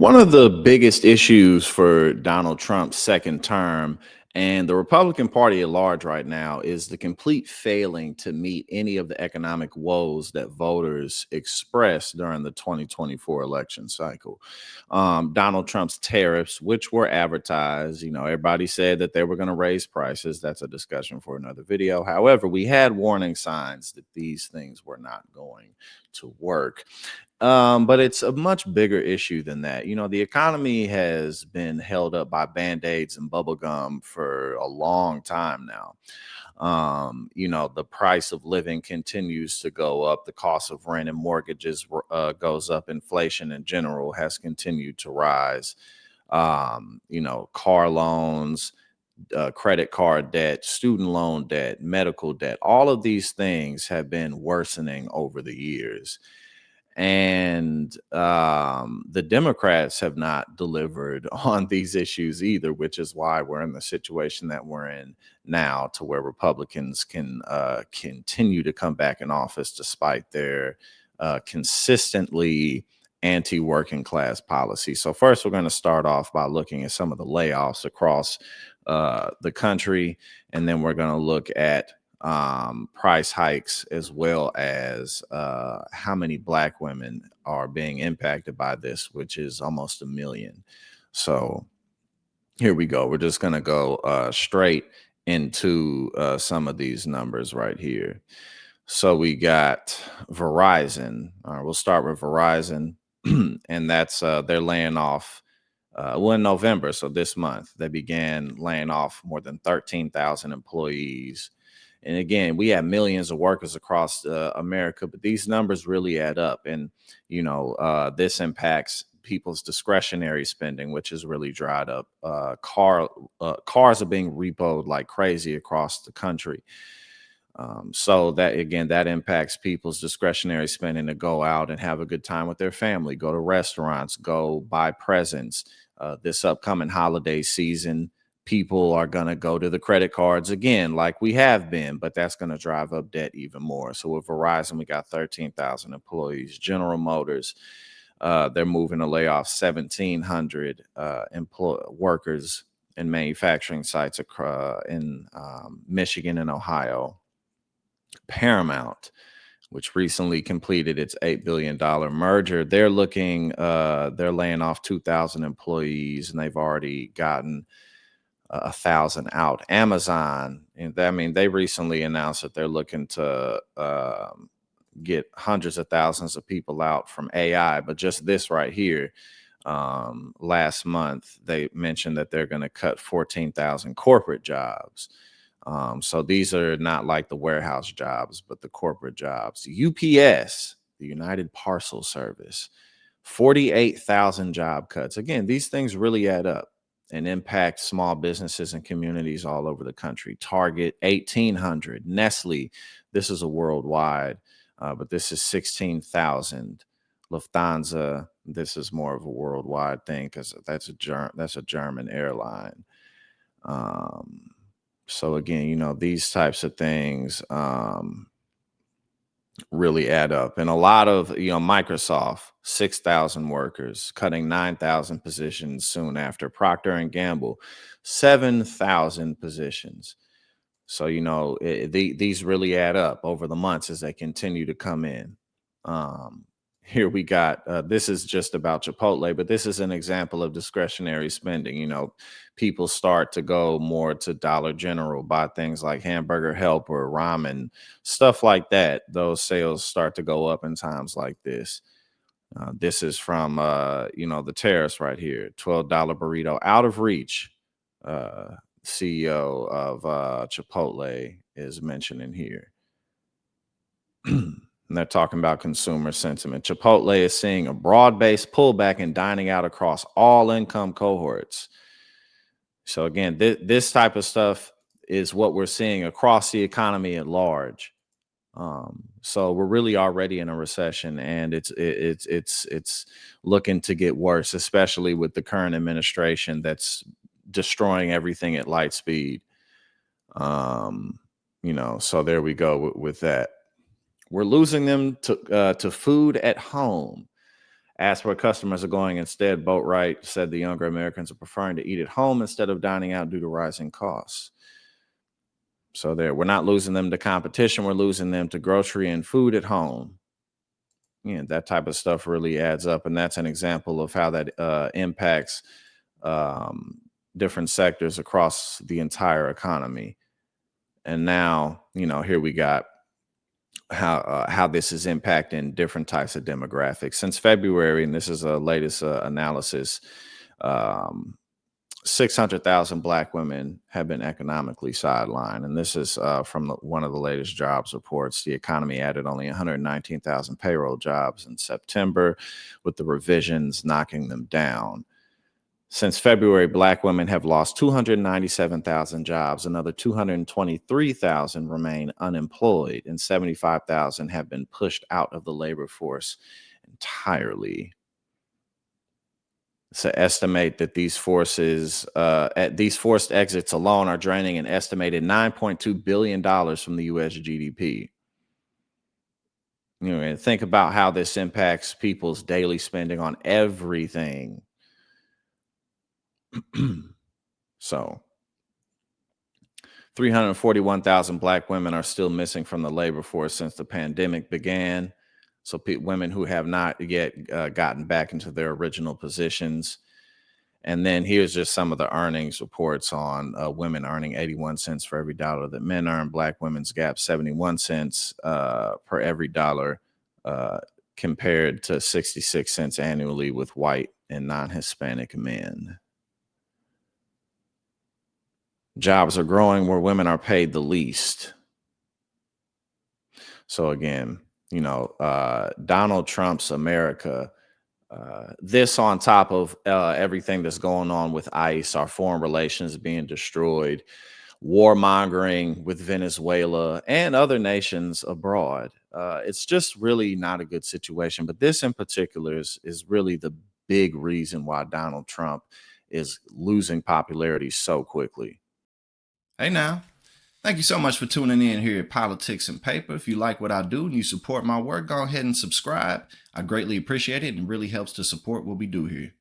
One of the biggest issues for Donald Trump's second term and the Republican Party at large right now is the complete failing to meet any of the economic woes that voters expressed during the 2024 election cycle. Donald Trump's tariffs, which were advertised, everybody said that they were going to raise prices. That's a discussion for another video. However, we had warning signs that these things were not going to work. But it's a much bigger issue than that. The economy has been held up by band-aids and bubble gum for a long time now. The price of living continues to go up. The cost of rent and mortgages goes up. Inflation in general has continued to rise. Car loans, credit card debt, student loan debt, medical debt, all of these things have been worsening over the years. And the Democrats have not delivered on these issues either, which is why we're in the situation that we're in now, to where Republicans can continue to come back in office despite their consistently anti-working class policy. So first, we're going to start off by looking at some of the layoffs across the country, and then we're going to look at price hikes, as well as how many Black women are being impacted by this, which is almost 1 million. So here we go. We're just going to go straight into some of these numbers right here. So we got Verizon. We'll start with Verizon, and that's they're laying off. In November, so this month, they began laying off more than 13,000 employees. And again, we have millions of workers across America, but these numbers really add up. And, this impacts people's discretionary spending, which is really dried up. Cars are being repoed like crazy across the country. So that, again, that impacts people's discretionary spending to go out and have a good time with their family, go to restaurants, go buy presents. This upcoming holiday season, people are going to go to the credit cards again, like we have been, but that's going to drive up debt even more. So with Verizon, we got 13,000 employees. General Motors, they're moving to lay off 1,700 workers in manufacturing sites in Michigan and Ohio. Paramount, which recently completed its $8 billion merger, they're laying off 2,000 employees, and they've already gotten 1,000 out. Amazon, and they recently announced that they're looking to get hundreds of thousands of people out from AI. But just this right here, last month, they mentioned that they're going to cut 14,000 corporate jobs. So these are not like the warehouse jobs, but the corporate jobs. UPS, the United Parcel Service, 48,000 job cuts. Again, these things really add up and impact small businesses and communities all over the country. Target, 1,800. Nestle, this is a worldwide, but this is 16,000. Lufthansa, this is more of a worldwide thing because that's a German airline. So again, these types of things really add up. And a lot of, Microsoft, 6,000 workers, cutting 9,000 positions soon after. Procter and Gamble, 7,000 positions. So, these really add up over the months as they continue to come in. Here we got, this is just about Chipotle, but this is an example of discretionary spending. People start to go more to Dollar General, buy things like hamburger helper, ramen, stuff like that. Those sales start to go up in times like this. This is from, the tariffs right here. $12 burrito out of reach. CEO of Chipotle is mentioning here. And they're talking about consumer sentiment. Chipotle is seeing a broad-based pullback in dining out across all income cohorts. So again, this type of stuff is what we're seeing across the economy at large. So we're really already in a recession, and it's looking to get worse, especially with the current administration that's destroying everything at light speed. So there we go with that. We're losing them to food at home. Asked where customers are going instead, Boatwright said the younger Americans are preferring to eat at home instead of dining out due to rising costs. So there, we're not losing them to competition. We're losing them to grocery and food at home. That type of stuff really adds up. And that's an example of how that impacts um, different sectors across the entire economy. And now, here we got how this is impacting different types of demographics since February, and this is a latest analysis. Um, 600,000 Black women have been economically sidelined, and this is from one of the latest jobs reports. The economy added only 119,000 payroll jobs in September, with the revisions knocking them down. Since February, Black women have lost 297,000 jobs. Another 223,000 remain unemployed, and 75,000 have been pushed out of the labor force entirely. So estimate that these forced exits alone are draining an estimated $9.2 billion from the U.S. GDP. And think about how this impacts people's daily spending on everything. So 341,000 Black women are still missing from the labor force since the pandemic began. So women who have not yet gotten back into their original positions. And then here's just some of the earnings reports on women earning 81 cents for every dollar that men earn. Black women's gap 71 cents per every dollar compared to 66 cents annually with white and non-Hispanic men. Jobs are growing where women are paid the least. So again, Donald Trump's America, this on top of everything that's going on with ICE, our foreign relations being destroyed, warmongering with Venezuela and other nations abroad. It's just really not a good situation. But this in particular is really the big reason why Donald Trump is losing popularity so quickly. Hey now, thank you so much for tuning in here at Politics and Paper. If you like what I do and you support my work, go ahead and subscribe. I greatly appreciate it and really helps to support what we do here.